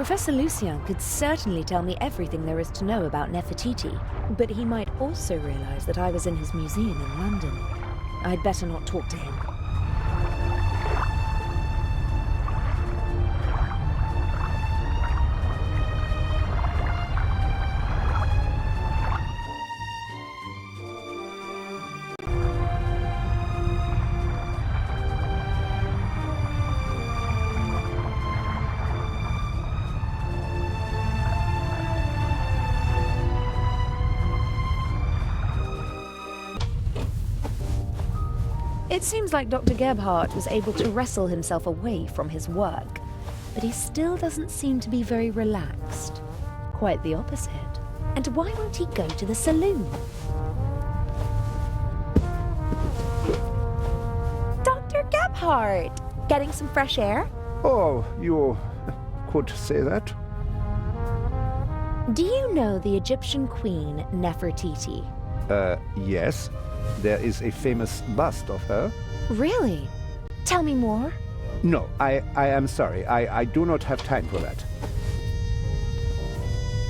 Professor Lucien could certainly tell me everything there is to know about Nefertiti, but he might also realize that I was in his museum in London. I'd better not talk to him. It seems like Dr. Gebhardt was able to wrestle himself away from his work, but he still doesn't seem to be very relaxed. Quite the opposite. And why won't he go to the saloon? Dr. Gebhardt! Getting some fresh air? Oh, you could say that. Do you know the Egyptian queen Nefertiti? Yes. There is a famous bust of her. Really? Tell me more. No, I am sorry. I do not have time for that.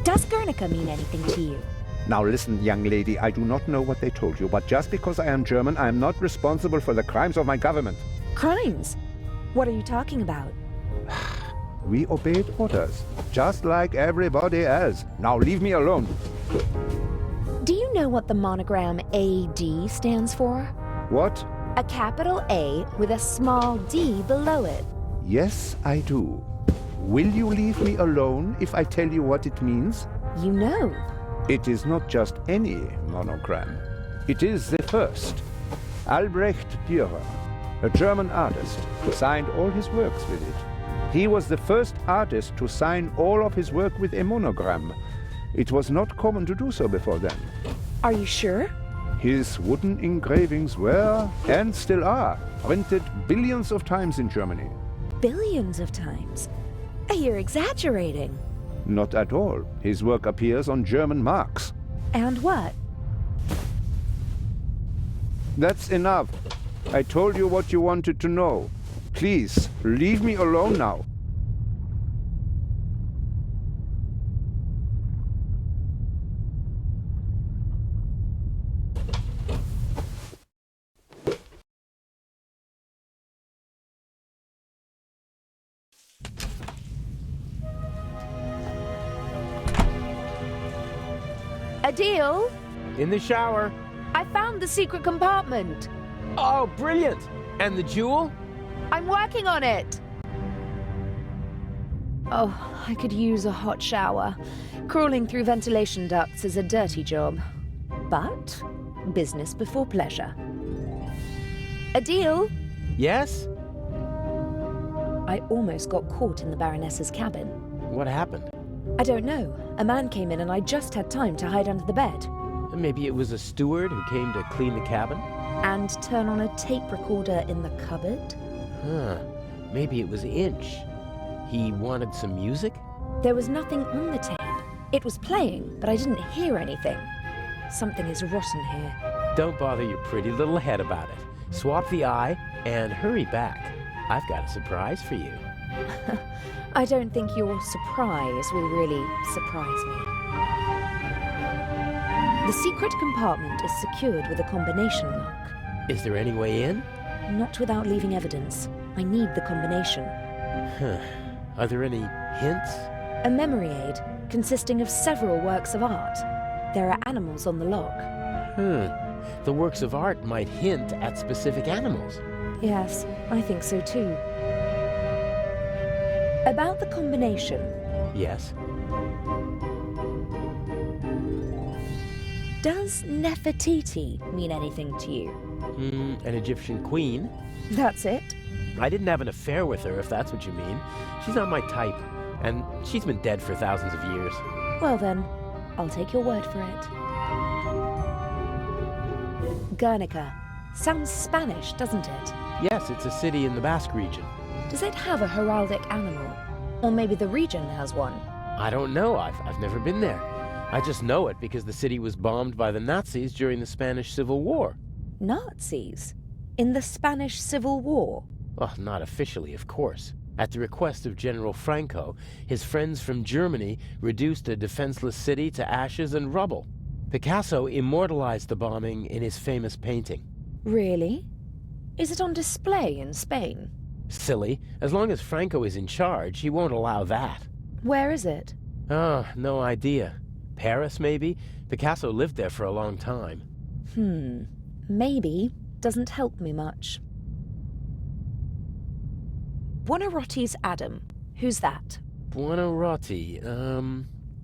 Does Guernica mean anything to you? Now listen, young lady, I do not know what they told you, but just because I am German, I am not responsible for the crimes of my government. Crimes? What are you talking about? We obeyed orders, just like everybody else. Now leave me alone. Do you know what the monogram AD stands for? What? A capital A with a small d below it. Yes, I do. Will you leave me alone if I tell you what it means? You know. It is not just any monogram. It is the first. Albrecht Dürer, a German artist, signed all his works with it. He was the first artist to sign all of his work with a monogram. It was not common to do so before then. Are you sure? His wooden engravings were, and still are, printed billions of times in Germany. Billions of times? You're exaggerating. Not at all. His work appears on German marks. And what? That's enough. I told you what you wanted to know. Please, leave me alone now. Adil? In the shower. I found the secret compartment. Oh, brilliant! And the jewel? I'm working on it. Oh, I could use a hot shower. Crawling through ventilation ducts is a dirty job. But business before pleasure. Adil? Yes? I almost got caught in the Baroness's cabin. What happened? I don't know. A man came in and I just had time to hide under the bed. Maybe it was a steward who came to clean the cabin? And turn on a tape recorder in the cupboard? Huh. Maybe it was Inch. He wanted some music? There was nothing on the tape. It was playing, but I didn't hear anything. Something is rotten here. Don't bother your pretty little head about it. Swap the eye and hurry back. I've got a surprise for you. I don't think your surprise will really surprise me. The secret compartment is secured with a combination lock. Is there any way in? Not without leaving evidence. I need the combination. Huh. Are there any hints? A memory aid consisting of several works of art. There are animals on the lock. The works of art might hint at specific animals. Yes, I think so too. About the combination. Yes? Does Nefertiti mean anything to you? An Egyptian queen? That's it? I didn't have an affair with her, if that's what you mean. She's not my type, and she's been dead for thousands of years. Well then, I'll take your word for it. Guernica. Sounds Spanish, doesn't it? Yes, it's a city in the Basque region. Does it have a heraldic animal? Or maybe the region has one? I don't know. I've never been there. I just know it because the city was bombed by the Nazis during the Spanish Civil War. Nazis? In the Spanish Civil War? Well, not officially, of course. At the request of General Franco, his friends from Germany reduced a defenseless city to ashes and rubble. Picasso immortalized the bombing in his famous painting. Really? Is it on display in Spain? Silly. As long as Franco is in charge, he won't allow that. Where is it? Ah, no idea. Paris, maybe? Picasso lived there for a long time. Maybe doesn't help me much. Buonarroti's Adam. Who's that? Buonarroti,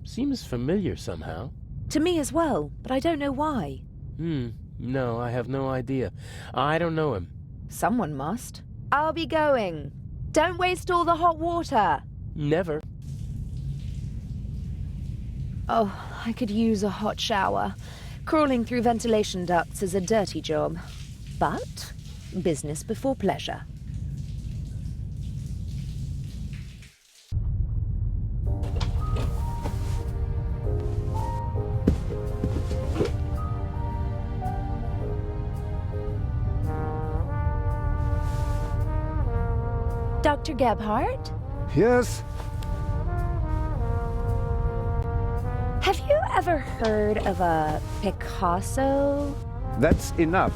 seems familiar somehow. To me as well, but I don't know why. No, I have no idea. I don't know him. Someone must. I'll be going. Don't waste all the hot water. Never. Oh, I could use a hot shower. Crawling through ventilation ducts is a dirty job. But business before pleasure. Dr. Gebhardt? Yes? Have you ever heard of a Picasso? That's enough.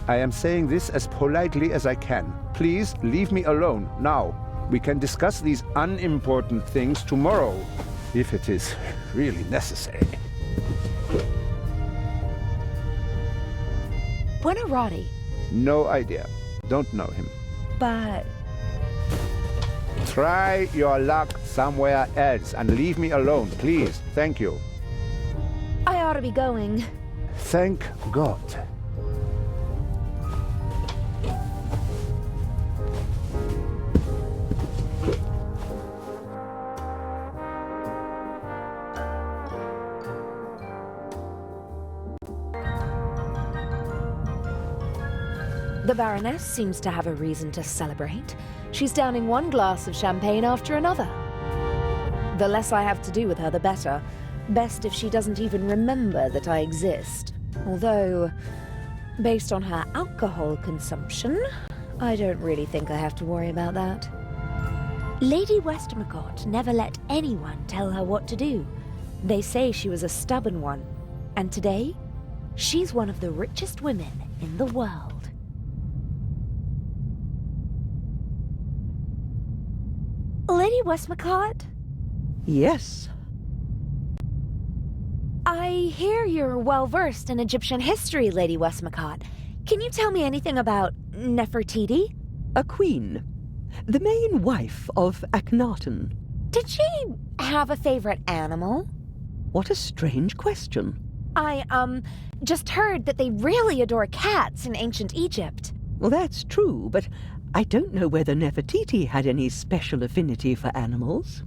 I am saying this as politely as I can. Please leave me alone now. We can discuss these unimportant things tomorrow, if it is really necessary. Buonarroti. No idea. Don't know him. But Try your luck somewhere else and leave me alone, please. Thank you. I ought to be going. Thank God. The Baroness seems to have a reason to celebrate. She's downing one glass of champagne after another. The less I have to do with her, the better. Best if she doesn't even remember that I exist. Although, based on her alcohol consumption, I don't really think I have to worry about that. Lady Westmacott never let anyone tell her what to do. They say she was a stubborn one. And today, she's one of the richest women in the world. Lady Westmacott? Yes. I hear you're well-versed in Egyptian history, Lady Westmacott. Can you tell me anything about Nefertiti? A queen. The main wife of Akhenaten. Did she have a favorite animal? What a strange question. I, just heard that they really adore cats in ancient Egypt. Well, that's true, but I don't know whether Nefertiti had any special affinity for animals.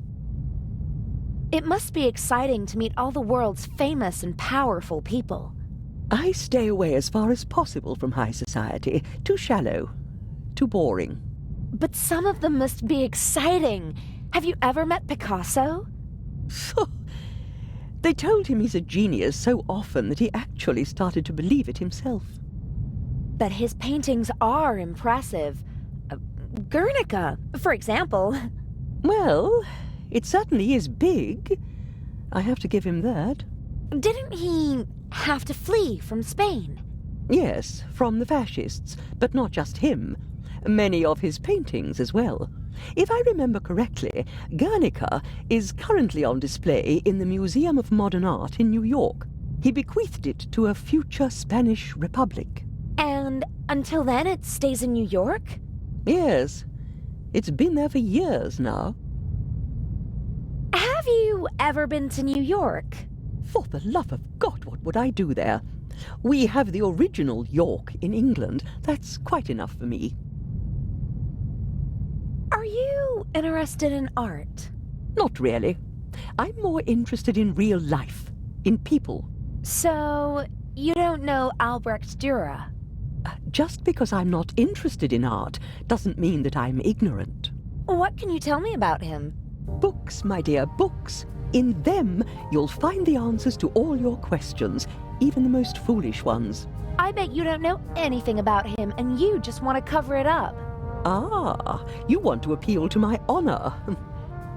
It must be exciting to meet all the world's famous and powerful people. I stay away as far as possible from high society. Too shallow. Too boring. But some of them must be exciting. Have you ever met Picasso? They told him he's a genius so often that he actually started to believe it himself. But his paintings are impressive. Guernica, for example. Well, it certainly is big. I have to give him that. Didn't he have to flee from Spain? Yes, from the fascists, but not just him. Many of his paintings as well. If I remember correctly, Guernica is currently on display in the Museum of Modern Art in New York. He bequeathed it to a future Spanish republic. And until then it stays in New York? Yes. It's been there for years now. Have you ever been to New York? For the love of God, what would I do there? We have the original York in England. That's quite enough for me. Are you interested in art? Not really. I'm more interested in real life, in people. So, you don't know Albrecht Dürer? Just because I'm not interested in art doesn't mean that I'm ignorant. What can you tell me about him? Books, my dear, books. In them, you'll find the answers to all your questions, even the most foolish ones. I bet you don't know anything about him and you just want to cover it up. Ah, you want to appeal to my honor.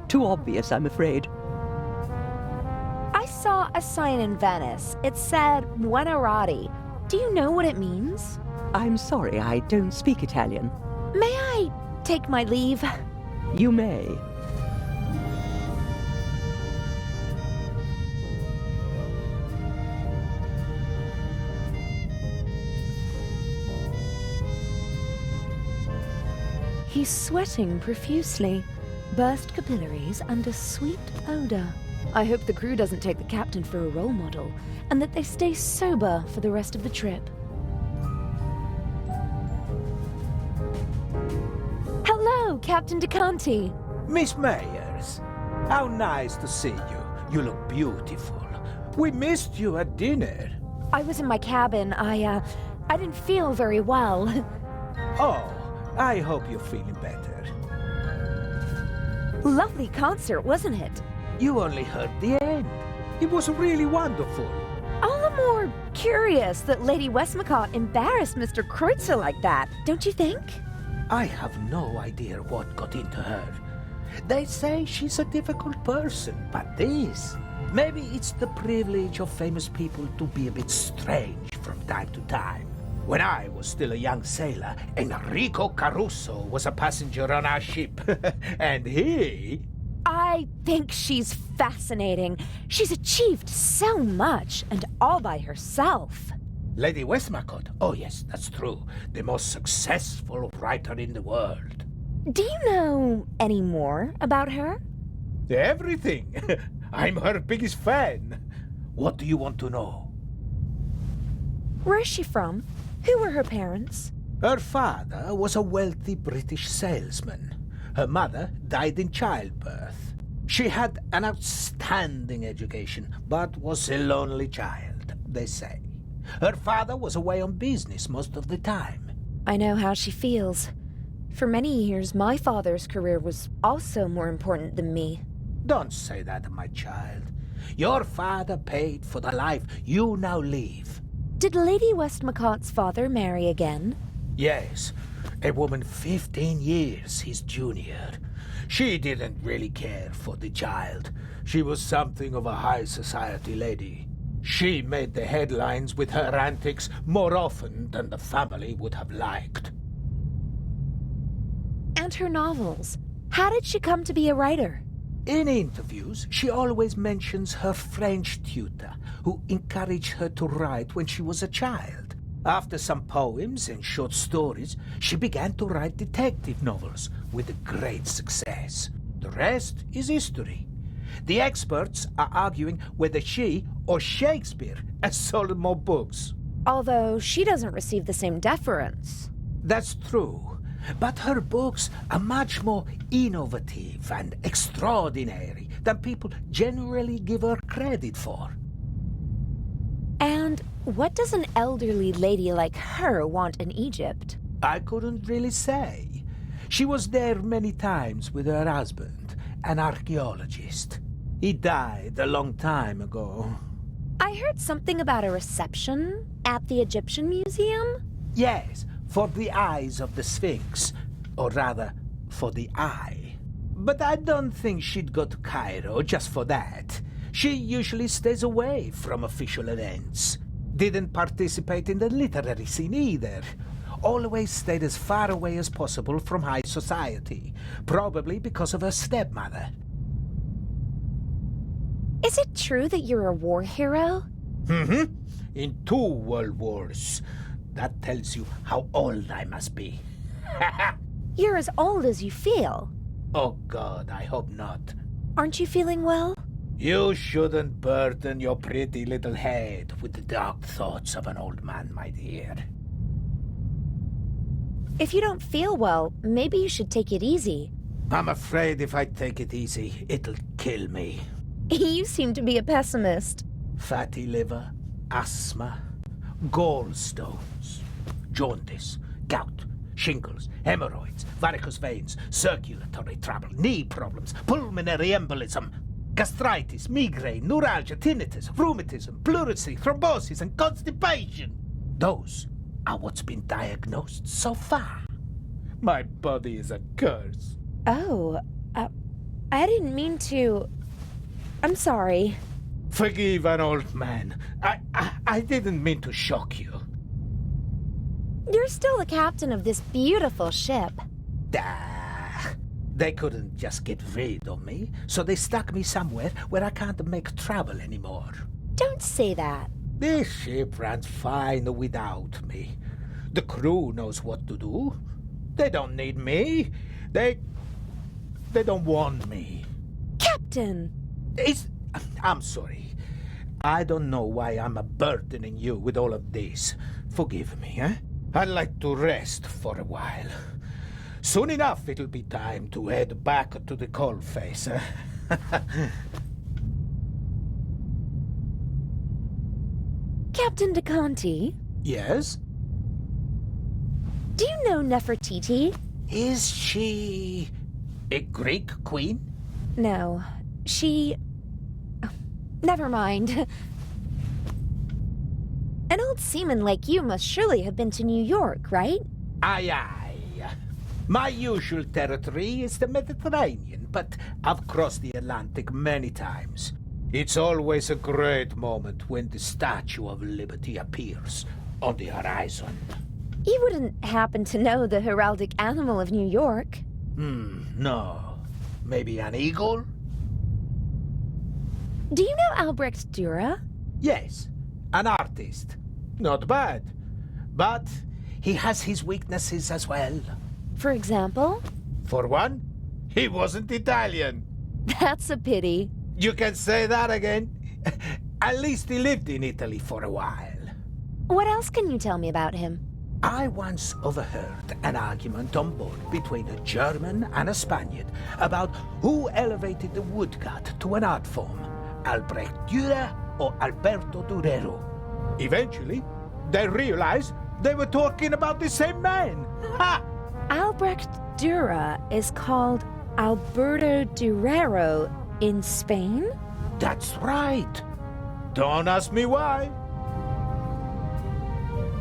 Too obvious, I'm afraid. I saw a sign in Venice. It said Buonarroti. Do you know what it means? I'm sorry, I don't speak Italian. May I take my leave? You may. He's sweating profusely, burst capillaries and a sweet odor. I hope the crew doesn't take the captain for a role model, and that they stay sober for the rest of the trip. Hello, Captain DeCanti. Miss Meyers, how nice to see you. You look beautiful. We missed you at dinner. I was in my cabin. I didn't feel very well. Oh, I hope you're feeling better. Lovely concert, wasn't it? You only heard the end. It was really wonderful. All the more curious that Lady Westmacott embarrassed Mr. Kreutzer like that, don't you think? I have no idea what got into her. They say she's a difficult person, but this... Maybe it's the privilege of famous people to be a bit strange from time to time. When I was still a young sailor, Enrico Caruso was a passenger on our ship. And he... I think she's fascinating. She's achieved so much, and all by herself. Lady Westmacott? Oh yes, that's true. The most successful writer in the world. Do you know any more about her? Everything. I'm her biggest fan. What do you want to know? Where is she from? Who were her parents? Her father was a wealthy British salesman. Her mother died in childbirth. She had an outstanding education, but was a lonely child, they say. Her father was away on business most of the time. I know how she feels. For many years, my father's career was also more important than me. Don't say that, my child. Your father paid for the life you now live. Did Lady Westmacott's father marry again? Yes, a woman 15 years his junior. She didn't really care for the child. She was something of a high society lady. She made the headlines with her antics more often than the family would have liked. And her novels. How did she come to be a writer? In interviews, she always mentions her French tutor, who encouraged her to write when she was a child. After some poems and short stories, she began to write detective novels with great success. The rest is history. The experts are arguing whether she or Shakespeare has sold more books. Although she doesn't receive the same deference. That's true, but her books are much more innovative and extraordinary than people generally give her credit for. And what does an elderly lady like her want in Egypt? I couldn't really say. She was there many times with her husband, an archaeologist. He died a long time ago. I heard something about a reception at the Egyptian Museum? Yes, for the eyes of the Sphinx. Or rather, for the eye. But I don't think she'd go to Cairo just for that. She usually stays away from official events. Didn't participate in the literary scene either. Always stayed as far away as possible from high society. Probably because of her stepmother. Is it true that you're a war hero? Mm-hmm. In 2 world wars. That tells you how old I must be. You're as old as you feel. Oh God, I hope not. Aren't you feeling well? You shouldn't burden your pretty little head with the dark thoughts of an old man, my dear. If you don't feel well, maybe you should take it easy. I'm afraid if I take it easy, it'll kill me. You seem to be a pessimist. Fatty liver, asthma, gallstones, jaundice, gout, shingles, hemorrhoids, varicose veins, circulatory trouble, knee problems, pulmonary embolism, gastritis, migraine, neuralgia, tinnitus, rheumatism, pleurisy, thrombosis, and constipation. Those are what's been diagnosed so far. My body is a curse. Oh, I didn't mean to... I'm sorry. Forgive an old man. I didn't mean to shock you. You're still the captain of this beautiful ship. They couldn't just get rid of me, so they stuck me somewhere where I can't make trouble anymore. Don't say that. This ship runs fine without me. The crew knows what to do. They don't need me. They don't want me. Captain! I'm sorry. I don't know why I'm burdening you with all of this. Forgive me, eh? I'd like to rest for a while. Soon enough it'll be time to head back to the coalface. Captain DeConti? Yes? Do you know Nefertiti? Is she a Greek queen? No, she... oh, never mind. An old seaman like you must surely have been to New York, right? Aye, aye. My usual territory is the Mediterranean, but I've crossed the Atlantic many times. It's always a great moment when the Statue of Liberty appears on the horizon. You wouldn't happen to know the heraldic animal of New York. No. Maybe an eagle? Do you know Albrecht Dürer? Yes, an artist. Not bad. But he has his weaknesses as well. For example? For one, he wasn't Italian. That's a pity. You can say that again. At least he lived in Italy for a while. What else can you tell me about him? I once overheard an argument on board between a German and a Spaniard about who elevated the woodcut to an art form, Albrecht Dürer or Alberto Durero. Eventually, they realized they were talking about the same man. Ha! Albrecht Dürer is called Alberto Durero in Spain? That's right. Don't ask me why.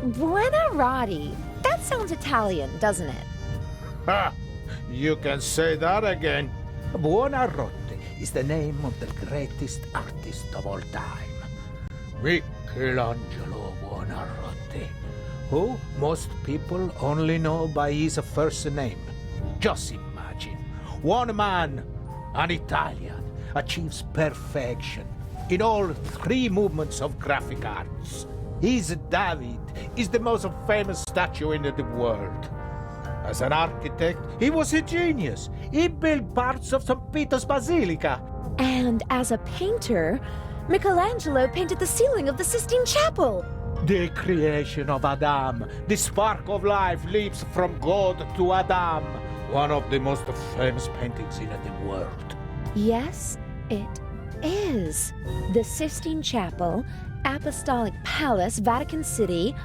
Buonarroti. That sounds Italian, doesn't it? Ha! You can say that again. Buonarroti is the name of the greatest artist of all time. Michelangelo Buonarroti, who most people only know by his first name. Just imagine, one man, an Italian, achieves perfection in all three movements of graphic arts. His David is the most famous statue in the world. As an architect, he was a genius. He built parts of St. Peter's Basilica. And as a painter, Michelangelo painted the ceiling of the Sistine Chapel. The creation of Adam. The spark of life leaps from God to Adam. One of the most famous paintings in the world. Yes, it is. The Sistine Chapel, Apostolic Palace, Vatican City.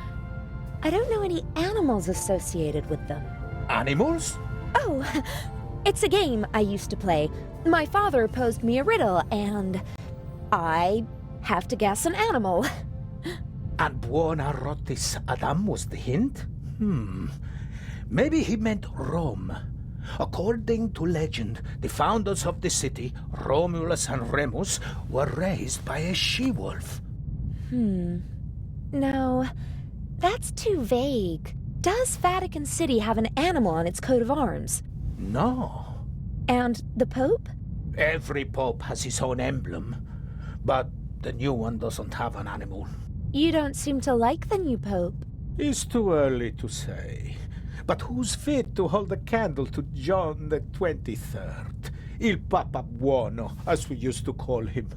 I don't know any animals associated with them. Animals? Oh, it's a game I used to play. My father posed me a riddle, and I have to guess an animal. And Buonarroti's Adam was the hint? Maybe he meant Rome. According to legend, the founders of the city, Romulus and Remus, were raised by a she-wolf. No, that's too vague. Does Vatican City have an animal on its coat of arms? No. And the Pope? Every pope has his own emblem, but the new one doesn't have an animal. You don't seem to like the new Pope. It's too early to say. But who's fit to hold a candle to John the 23rd? Il Papa Buono, as we used to call him.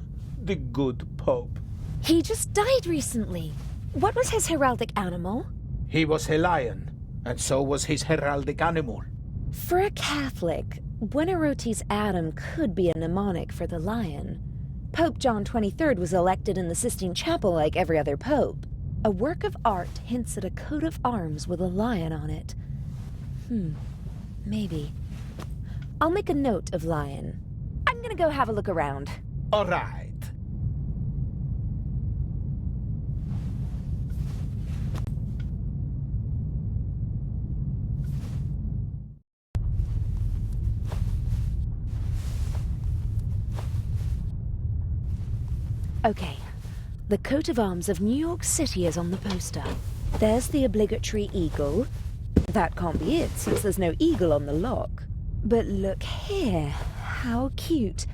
The good Pope. He just died recently. What was his heraldic animal? He was a lion, and so was his heraldic animal. For a Catholic, Buonarroti's Adam could be a mnemonic for the lion. Pope John XXIII was elected in the Sistine Chapel like every other pope. A work of art hints at a coat of arms with a lion on it. Maybe. I'll make a note of lion. I'm gonna go have a look around. All right. Okay. The coat of arms of New York City is on the poster. There's the obligatory eagle. That can't be it, since there's no eagle on the lock. But look here. How cute.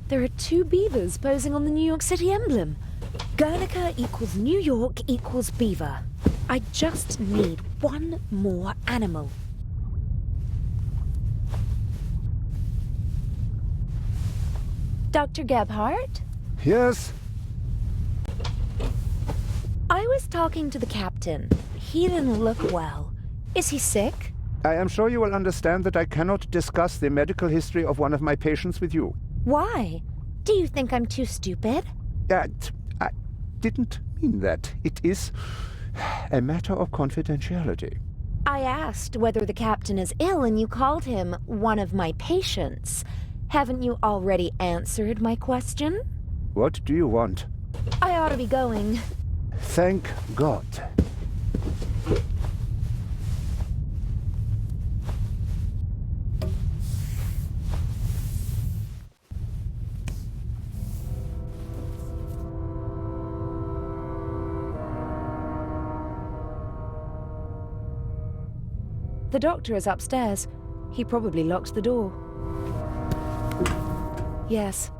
There are two beavers posing on the New York City emblem. Guernica equals New York equals beaver. I just need one more animal. Dr. Gebhardt? Yes? I was talking to the captain. He didn't look well. Is he sick? I am sure you will understand that I cannot discuss the medical history of one of my patients with you. Why? Do you think I'm too stupid? I didn't mean that. It is a matter of confidentiality. I asked whether the captain is ill and you called him one of my patients. Haven't you already answered my question? What do you want? I ought to be going. Thank God. The doctor is upstairs. He probably locked the door. Yes.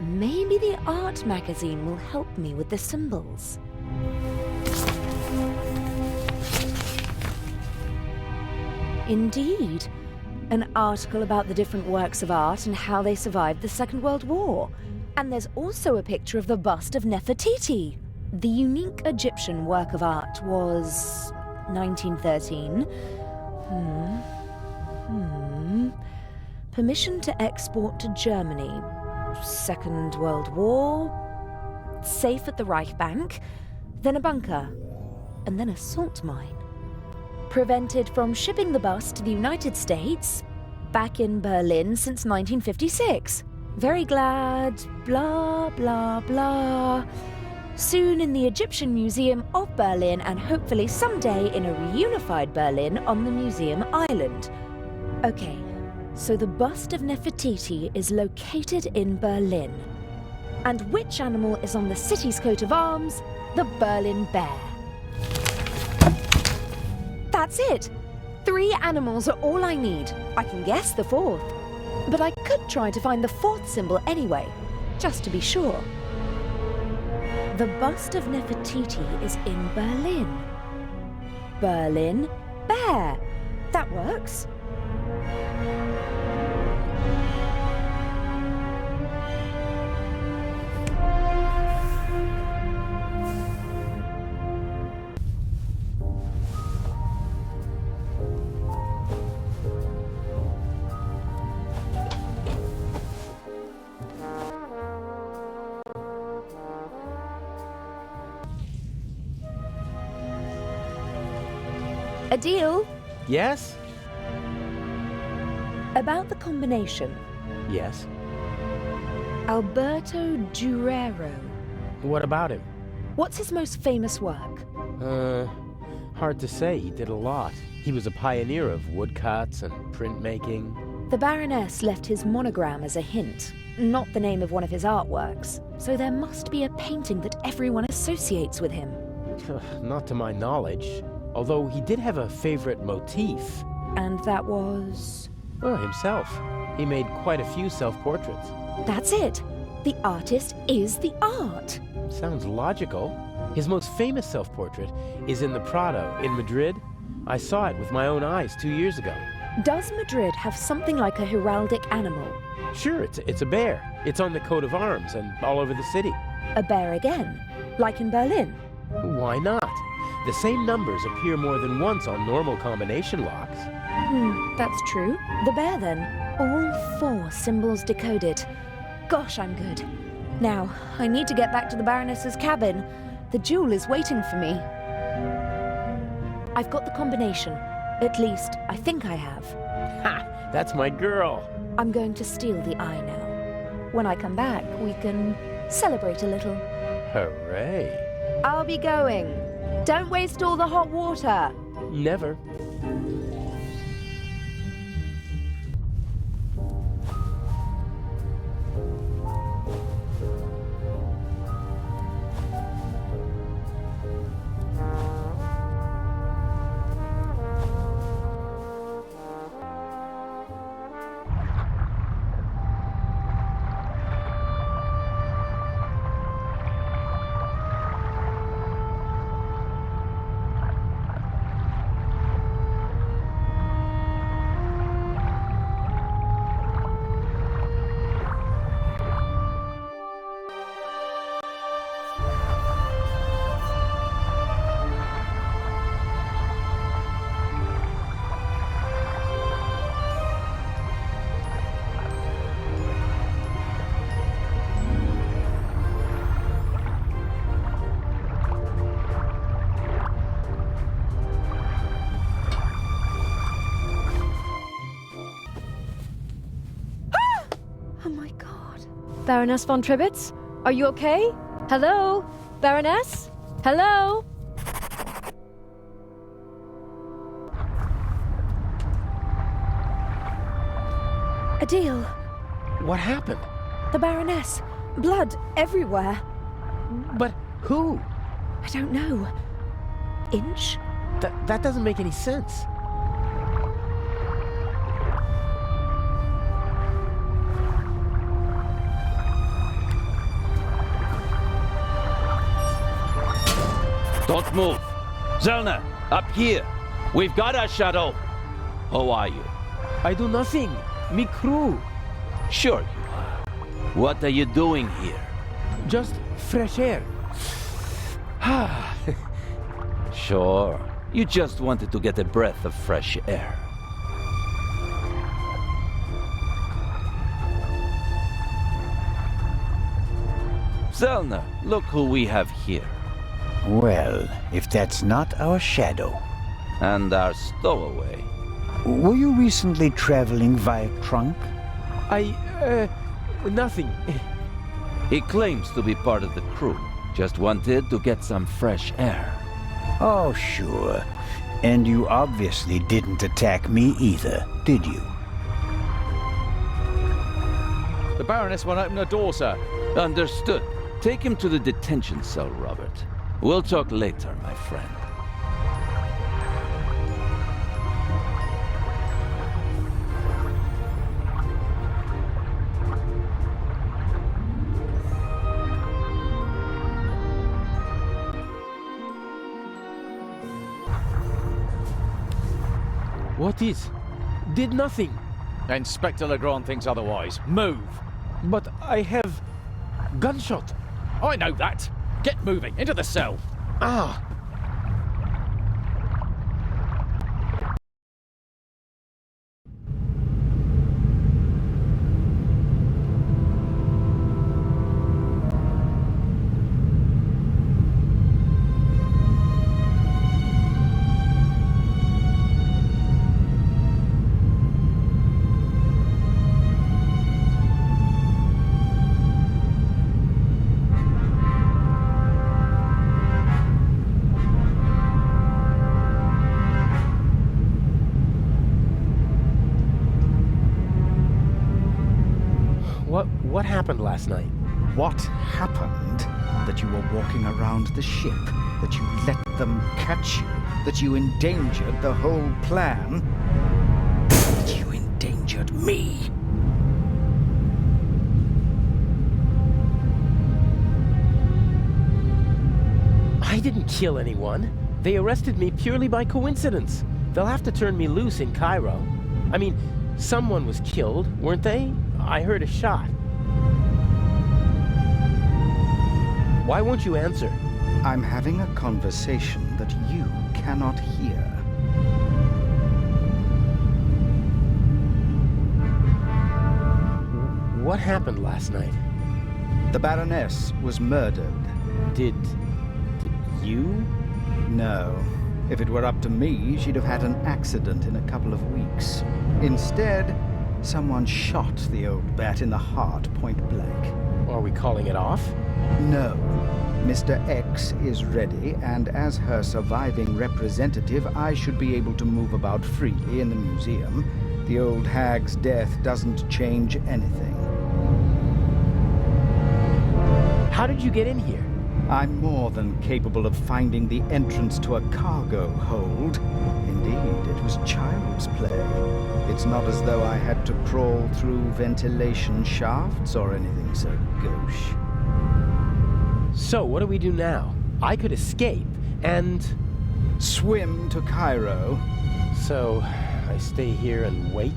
Maybe the art magazine will help me with the symbols. Indeed. An article about the different works of art and how they survived the Second World War. And there's also a picture of the bust of Nefertiti. The unique Egyptian work of art was 1913. Permission to export to Germany. Second World War. Safe at the Reich Bank. Then a bunker. And then a salt mine. Prevented from shipping the bust to the United States. Back in Berlin since 1956. Very glad, blah, blah, blah. Soon in the Egyptian Museum of Berlin and hopefully someday in a reunified Berlin on the museum island. Okay, so the bust of Nefertiti is located in Berlin. And which animal is on the city's coat of arms? The Berlin bear. That's it! 3 animals are all I need. I can guess the 4th. But I could try to find the 4th symbol anyway, just to be sure. The bust of Nefertiti is in Berlin. Berlin bear. That works. A deal? Yes? About the combination. Yes. Alberto Durero. What about him? What's his most famous work? Hard to say. He did a lot. He was a pioneer of woodcuts and printmaking. The Baroness left his monogram as a hint, not the name of one of his artworks, so there must be a painting that everyone associates with him. Not to my knowledge. Although he did have a favorite motif. And that was? Well, himself. He made quite a few self-portraits. That's it. The artist is the art. Sounds logical. His most famous self-portrait is in the Prado in Madrid. I saw it with my own eyes 2 years ago. Does Madrid have something like a heraldic animal? Sure, it's a bear. It's on the coat of arms and all over the city. A bear again? Like in Berlin? Why not? The same numbers appear more than once on normal combination locks. That's true. The bear, then. All 4 symbols decoded. Gosh, I'm good. Now, I need to get back to the Baroness's cabin. The jewel is waiting for me. I've got the combination. At least, I think I have. Ha! That's my girl! I'm going to steal the eye now. When I come back, we can celebrate a little. Hooray! I'll be going. Don't waste all the hot water. Never. Baroness von Tribbets? Are you okay? Hello? Baroness? Hello? Adele, What happened? the Baroness. Blood everywhere. But who? I don't know. Inch? That doesn't make any sense. Don't move. Zellner, up here. We've got our shadow. How are you? I do nothing. Me crew. Sure you are. What are you doing here? Just fresh air. Sure. You just wanted to get a breath of fresh air. Zellner, look who we have here. Well, if that's not our shadow. And our stowaway. Were you recently traveling via trunk? Nothing. He claims to be part of the crew. Just wanted to get some fresh air. Oh, sure. And you obviously didn't attack me either, did you? The Baroness won't open her door, sir. Understood. Take him to the detention cell, Robert. We'll talk later, my friend. What is? Did nothing. Inspector Legrand thinks otherwise. Move! But I have gunshot. I know that! Get moving! Into the cell! Ah! What happened last night? What happened? That you were walking around the ship, that you let them catch you, that you endangered the whole plan, that you endangered me. I didn't kill anyone. They arrested me purely by coincidence. They'll have to turn me loose in Cairo. I mean, someone was killed, weren't they? I heard a shot. Why won't you answer? I'm having a conversation that you cannot hear. What happened last night? The Baroness was murdered. Did you? No. If it were up to me, she'd have had an accident in a couple of weeks. Instead, someone shot the old bat in the heart point blank. Are we calling it off? No. Mr. X is ready, and as her surviving representative, I should be able to move about freely in the museum. The old hag's death doesn't change anything. How did you get in here? I'm more than capable of finding the entrance to a cargo hold. Indeed, it was child's play. It's not as though I had to crawl through ventilation shafts or anything so gauche. So, what do we do now? I could escape, and... Swim to Cairo. So, I stay here and wait?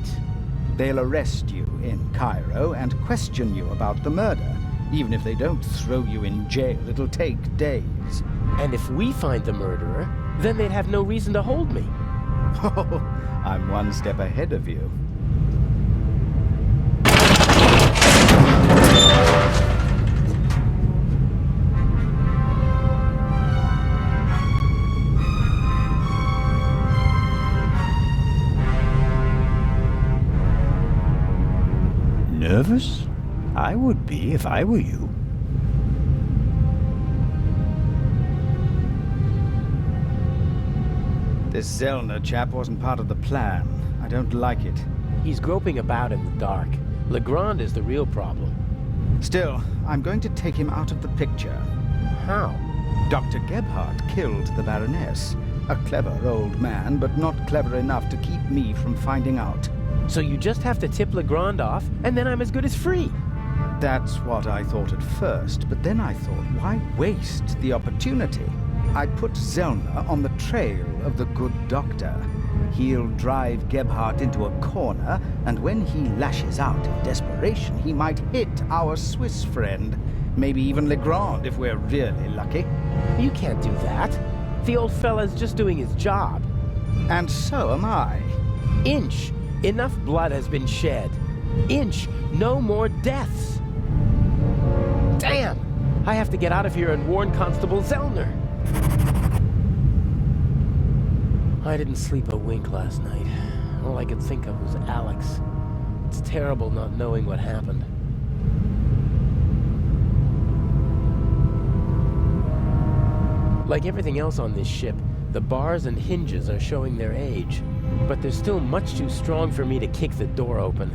They'll arrest you in Cairo and question you about the murder. Even if they don't throw you in jail, it'll take days. And if we find the murderer, then they'd have no reason to hold me. Oh, I'm one step ahead of you. Nervous? I would be if I were you. This Zellner chap wasn't part of the plan. I don't like it. He's groping about in the dark. Legrand is the real problem. Still, I'm going to take him out of the picture. How? Dr. Gebhardt killed the Baroness. A clever old man, but not clever enough to keep me from finding out. So you just have to tip Legrand off, and then I'm as good as free. That's what I thought at first, but then I thought, why waste the opportunity? I put Zellner on the trail of the good doctor. He'll drive Gebhardt into a corner, and when he lashes out in desperation, he might hit our Swiss friend. Maybe even Legrand, if we're really lucky. You can't do that. The old fella's just doing his job. And so am I. Inch, enough blood has been shed. Inch, no more deaths. Damn! I have to get out of here and warn Constable Zellner. I didn't sleep a wink last night. All I could think of was Alex. It's terrible not knowing what happened. Like everything else on this ship, the bars and hinges are showing their age. But they're still much too strong for me to kick the door open.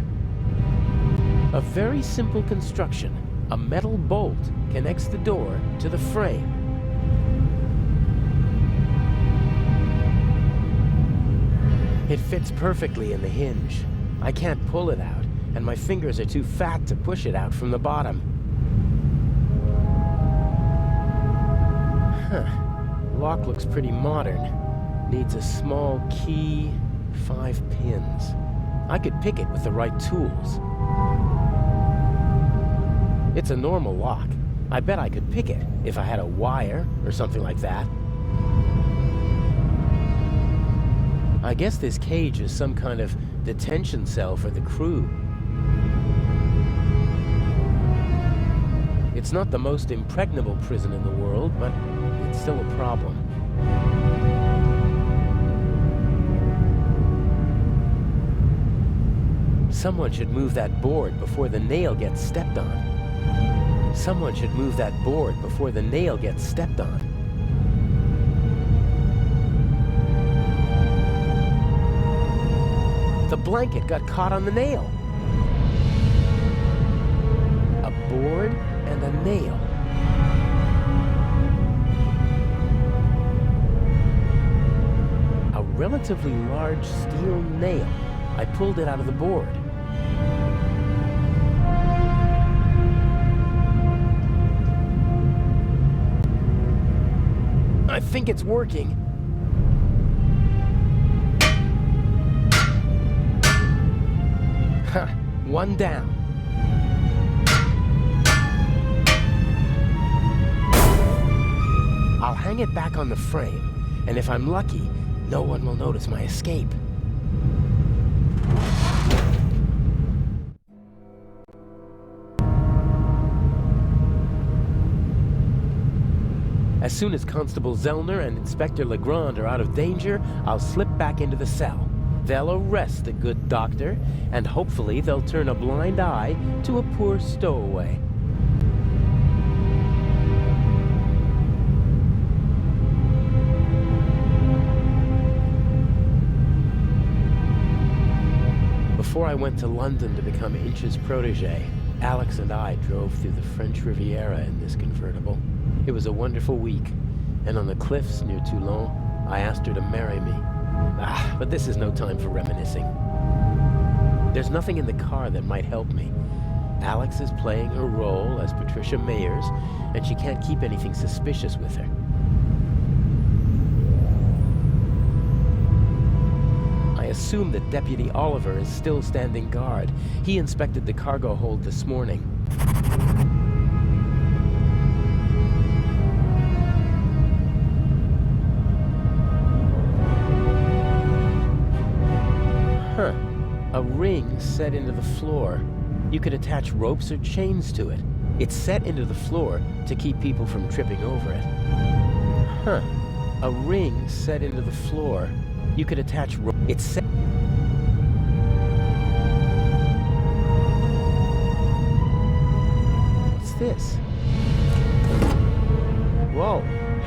A very simple construction. A metal bolt connects the door to the frame. It fits perfectly in the hinge. I can't pull it out, and my fingers are too fat to push it out from the bottom. Huh. Lock looks pretty modern. Needs a small key, 5 pins. I could pick it with the right tools. It's a normal lock. I bet I could pick it if I had a wire or something like that. I guess this cage is some kind of detention cell for the crew. It's not the most impregnable prison in the world, but it's still a problem. Someone should move that board before the nail gets stepped on. Someone should move that board before the nail gets stepped on. The blanket got caught on the nail. A board and a nail. A relatively large steel nail. I pulled it out of the board. I think it's working. Ha! One down. I'll hang it back on the frame, and if I'm lucky, no one will notice my escape. As soon as Constable Zellner and Inspector Legrand are out of danger, I'll slip back into the cell. They'll arrest the good doctor, and hopefully they'll turn a blind eye to a poor stowaway. Before I went to London to become Inch's protege, Alex and I drove through the French Riviera in this convertible. It was a wonderful week, and on the cliffs near Toulon, I asked her to marry me. But this is no time for reminiscing. There's nothing in the car that might help me. Alex is playing her role as Patricia Mayers, and she can't keep anything suspicious with her. I assume that Deputy Oliver is still standing guard. He inspected the cargo hold this morning. Huh. A ring set into the floor. You could attach ropes or chains to it. It's set into the floor to keep people from tripping over it. Huh. A ring set into the floor. You could attach ropes. It's set...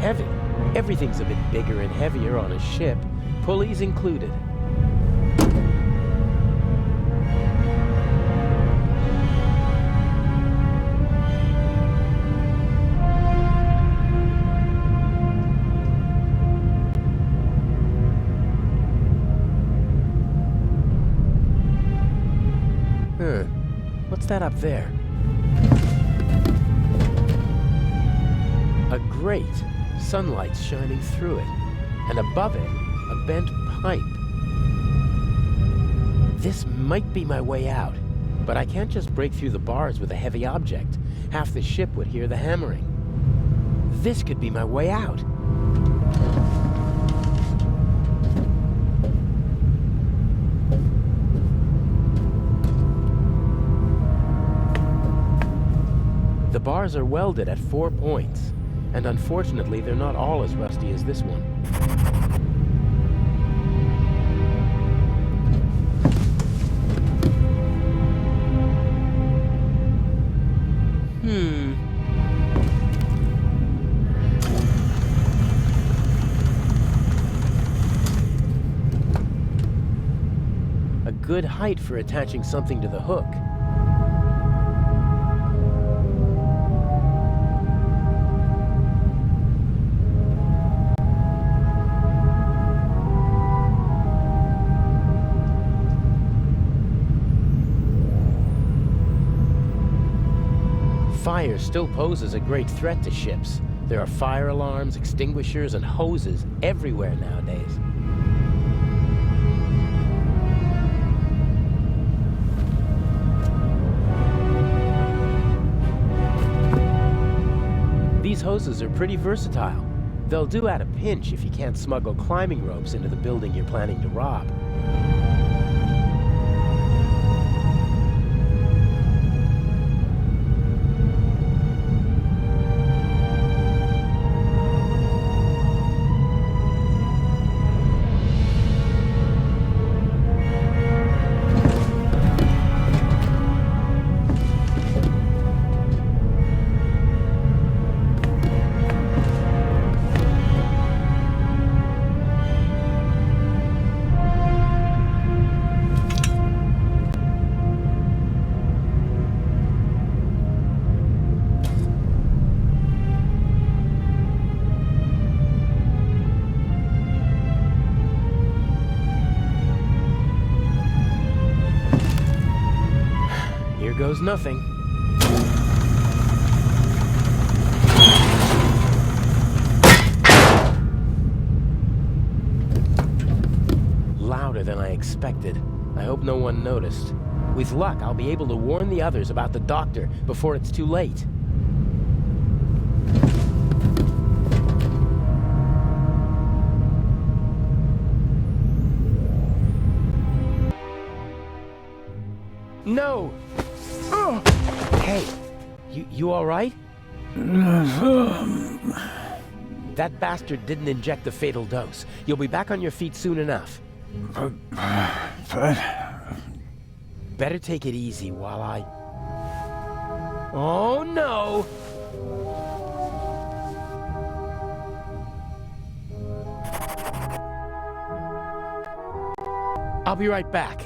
Heavy. Everything's a bit bigger and heavier on a ship, pulleys included. What's that up there? A grate. Sunlight's shining through it. And above it, a bent pipe. This might be my way out. But I can't just break through the bars with a heavy object. Half the ship would hear the hammering. This could be my way out. The bars are welded at 4 points, and unfortunately they're not all as rusty as this one. A good height for attaching something to the hook. Fire still poses a great threat to ships. There are fire alarms, extinguishers, and hoses everywhere nowadays. These hoses are pretty versatile. They'll do at a pinch if you can't smuggle climbing ropes into the building you're planning to rob. Goes nothing. Louder than I expected. I hope no one noticed. With luck, I'll be able to warn the others about the doctor before it's too late. No! Hey, you all right? That bastard didn't inject the fatal dose. You'll be back on your feet soon enough. Better take it easy while I... Oh, no! I'll be right back.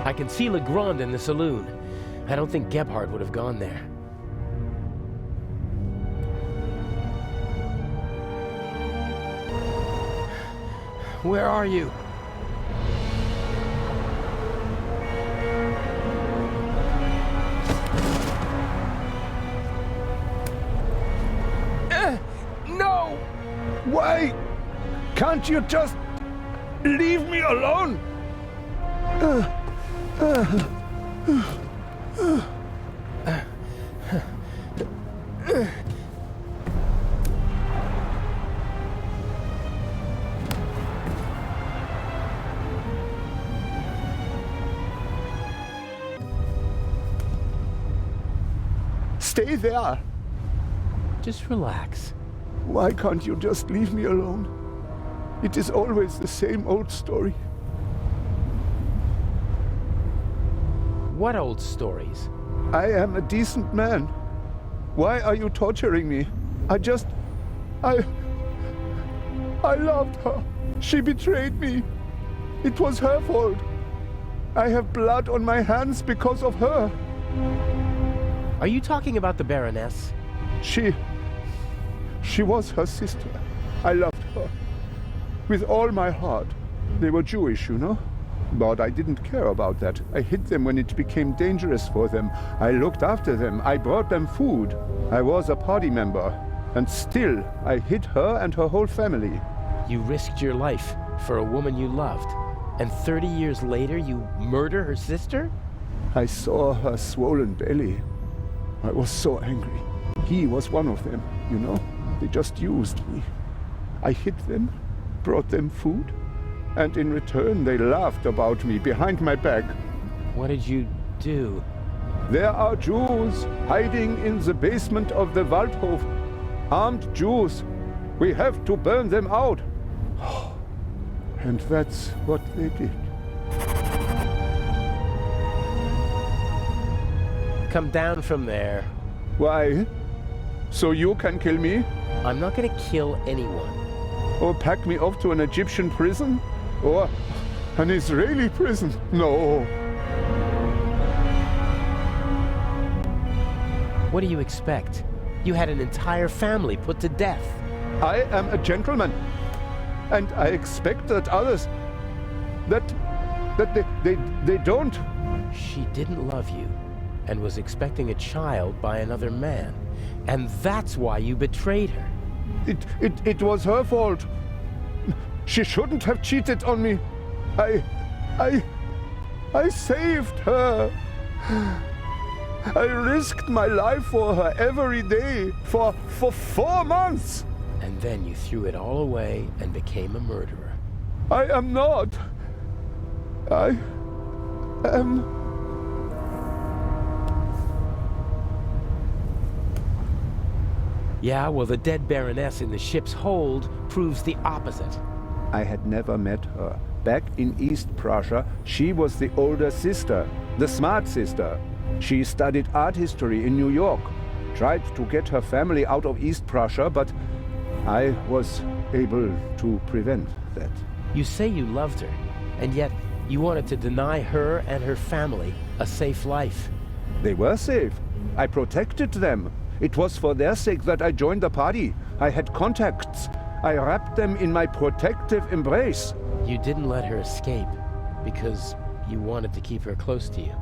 I can see Legrand in the saloon. I don't think Gebhardt would have gone there. Where are you? No! Why? Can't you just leave me alone? Stay there. Just relax. Why can't you just leave me alone? It is always the same old story. What old stories? I am a decent man. Why are you torturing me? I loved her. She betrayed me. It was her fault. I have blood on my hands because of her. Are you talking about the Baroness? She was her sister. I loved her. With all my heart. They were Jewish, you know? But I didn't care about that. I hid them when it became dangerous for them. I looked after them. I brought them food. I was a party member. And still, I hid her and her whole family. You risked your life for a woman you loved. And 30 years later, you murder her sister? I saw her swollen belly. I was so angry. He was one of them, you know? They just used me. I hid them, brought them food, and in return they laughed about me behind my back. What did you do? There are Jews hiding in the basement of the Waldhof. Armed Jews. We have to burn them out. And that's what they did. Come down from there. Why? So you can kill me? I'm not gonna kill anyone. Or pack me off to an Egyptian prison? Or an Israeli prison? No. What do you expect? You had an entire family put to death. I am a gentleman. And I expect that others... that they don't... She didn't love you and was expecting a child by another man. And that's why you betrayed her. It was her fault. She shouldn't have cheated on me. I saved her. I risked my life for her every day for 4 months. And then you threw it all away and became a murderer. I am not. I am... Yeah, well, the dead Baroness in the ship's hold proves the opposite. I had never met her. Back in East Prussia, she was the older sister, the smart sister. She studied art history in New York, tried to get her family out of East Prussia, but I was able to prevent that. You say you loved her, and yet you wanted to deny her and her family a safe life. They were safe. I protected them. It was for their sake that I joined the party. I had contacts. I wrapped them in my protective embrace. You didn't let her escape because you wanted to keep her close to you.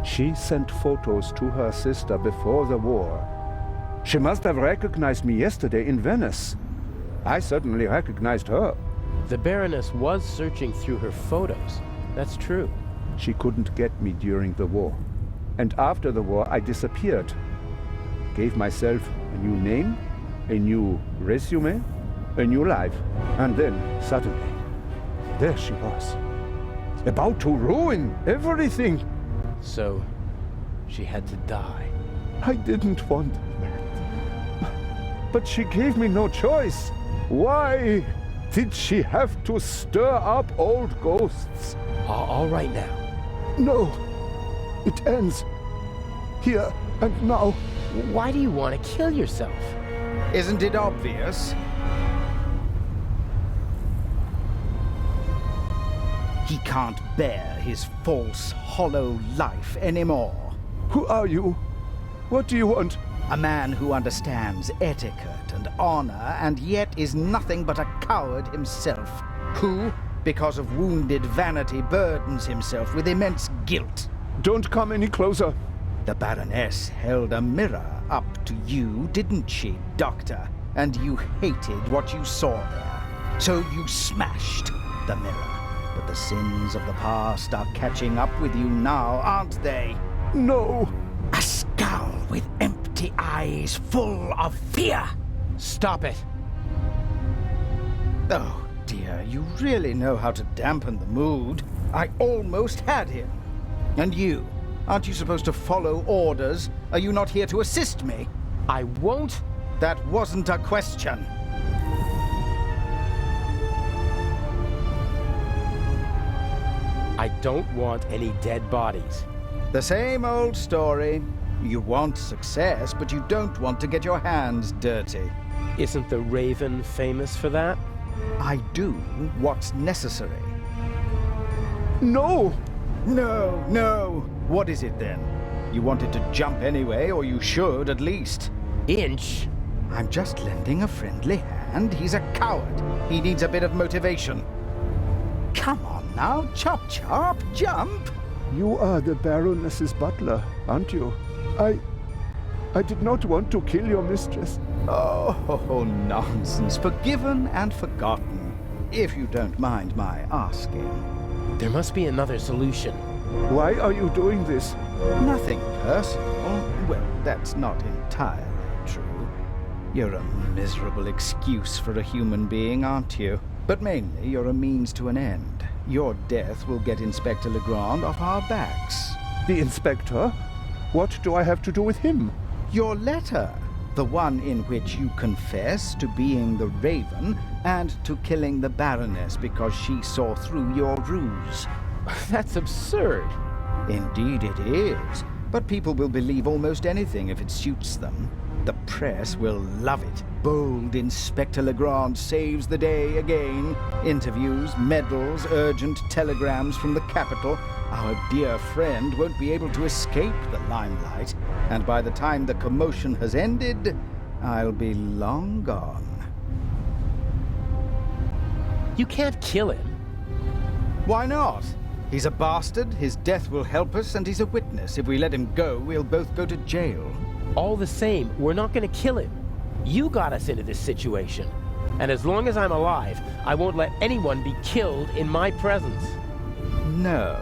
She sent photos to her sister before the war. She must have recognized me yesterday in Venice. I certainly recognized her. The Baroness was searching through her photos. That's true. She couldn't get me during the war. And after the war, I disappeared. Gave myself a new name, a new resume, a new life. And then, suddenly, there she was. About to ruin everything. So, she had to die. I didn't want that. But she gave me no choice. Why did she have to stir up old ghosts? All right now. No. It ends. Here and now. Why do you want to kill yourself? Isn't it obvious? He can't bear his false, hollow life anymore. Who are you? What do you want? A man who understands etiquette and honor, and yet is nothing but a coward himself. Who, because of wounded vanity, burdens himself with immense guilt. Don't come any closer. The Baroness held a mirror up to you, didn't she, Doctor? And you hated what you saw there. So you smashed the mirror. But the sins of the past are catching up with you now, aren't they? No. A skull with empty eyes full of fear. Stop it. Oh, dear, you really know how to dampen the mood. I almost had him. And you? Aren't you supposed to follow orders? Are you not here to assist me? I won't. That wasn't a question. I don't want any dead bodies. The same old story. You want success, but you don't want to get your hands dirty. Isn't the Raven famous for that? I do what's necessary. No! No, no! What is it then? You wanted to jump anyway, or you should at least. Inch? I'm just lending a friendly hand. He's a coward. He needs a bit of motivation. Come on now, chop chop, jump! You are the Baroness's butler, aren't you? I did not want to kill your mistress. Oh, nonsense. Forgiven and forgotten. If you don't mind my asking. There must be another solution. Why are you doing this? Nothing personal. Well, that's not entirely true. You're a miserable excuse for a human being, aren't you? But mainly, you're a means to an end. Your death will get Inspector Legrand off our backs. The inspector? What do I have to do with him? Your letter. The one in which you confess to being the Raven and to killing the Baroness because she saw through your ruse. That's absurd. Indeed it is. But people will believe almost anything if it suits them. The press will love it. Bold Inspector Legrand saves the day again. Interviews, medals, urgent telegrams from the capital. Our dear friend won't be able to escape the limelight. And by the time the commotion has ended, I'll be long gone. You can't kill him. Why not? He's a bastard, his death will help us, and he's a witness. If we let him go, we'll both go to jail. All the same, we're not gonna kill him. You got us into this situation. And as long as I'm alive, I won't let anyone be killed in my presence. No.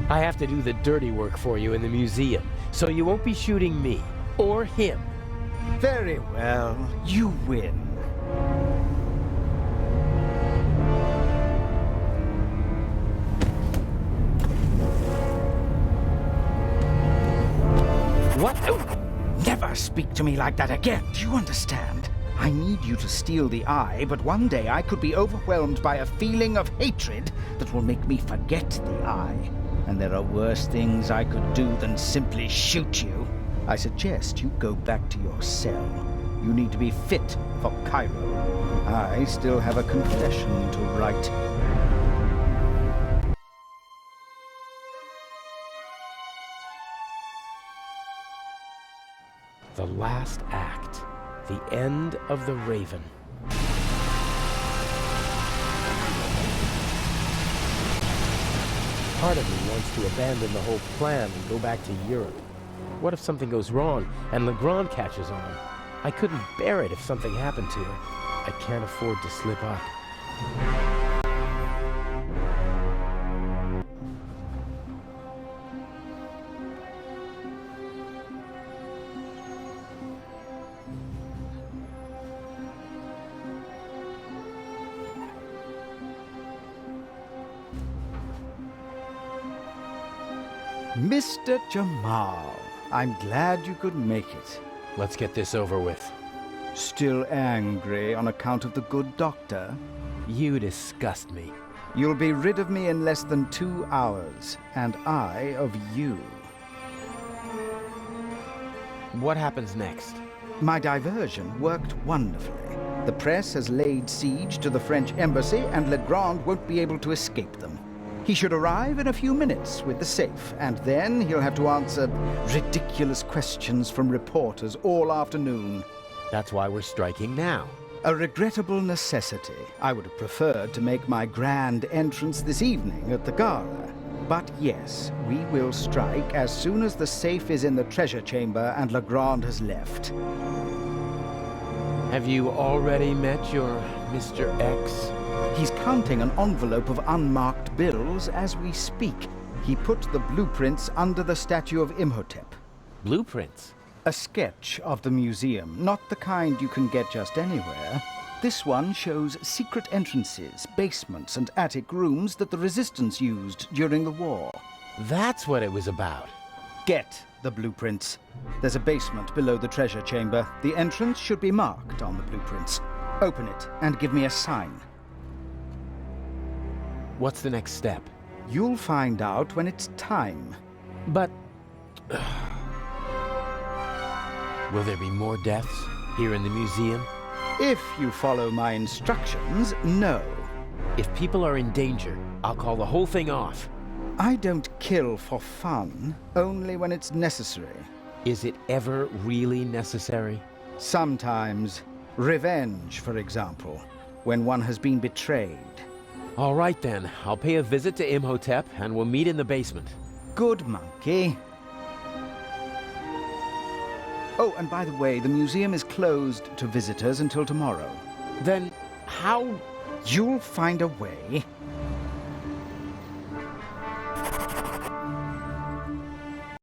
I have to do the dirty work for you in the museum, so you won't be shooting me, or him. Very well, you win. What? Never speak to me like that again, do you understand? I need you to steal the eye, but one day I could be overwhelmed by a feeling of hatred that will make me forget the eye. And there are worse things I could do than simply shoot you. I suggest you go back to your cell. You need to be fit for Cairo. I still have a confession to write. The last act. The end of the Raven. Part of me wants to abandon the whole plan and go back to Europe. What if something goes wrong and Legrand catches on? I couldn't bear it if something happened to her. I can't afford to slip up. Mr. Jamal, I'm glad you could make it. Let's get this over with. Still angry on account of the good doctor? You disgust me. You'll be rid of me in less than 2 hours, and I of you. What happens next? My diversion worked wonderfully. The press has laid siege to the French embassy, and Legrand won't be able to escape them. He should arrive in a few minutes with the safe, and then he'll have to answer ridiculous questions from reporters all afternoon. That's why we're striking now. A regrettable necessity. I would have preferred to make my grand entrance this evening at the gala. But yes, we will strike as soon as the safe is in the treasure chamber and Legrand has left. Have you already met your Mr. X? He's counting an envelope of unmarked bills as we speak. He put the blueprints under the statue of Imhotep. Blueprints? A sketch of the museum, not the kind you can get just anywhere. This one shows secret entrances, basements, and attic rooms that the resistance used during the war. That's what it was about. Get the blueprints. There's a basement below the treasure chamber. The entrance should be marked on the blueprints. Open it and give me a sign. What's the next step? You'll find out when it's time. But... will there be more deaths here in the museum? If you follow my instructions, no. If people are in danger, I'll call the whole thing off. I don't kill for fun, only when it's necessary. Is it ever really necessary? Sometimes. Revenge, for example, when one has been betrayed. All right then, I'll pay a visit to Imhotep and we'll meet in the basement. Good monkey. Oh, and by the way, the museum is closed to visitors until tomorrow. Then how... You'll find a way.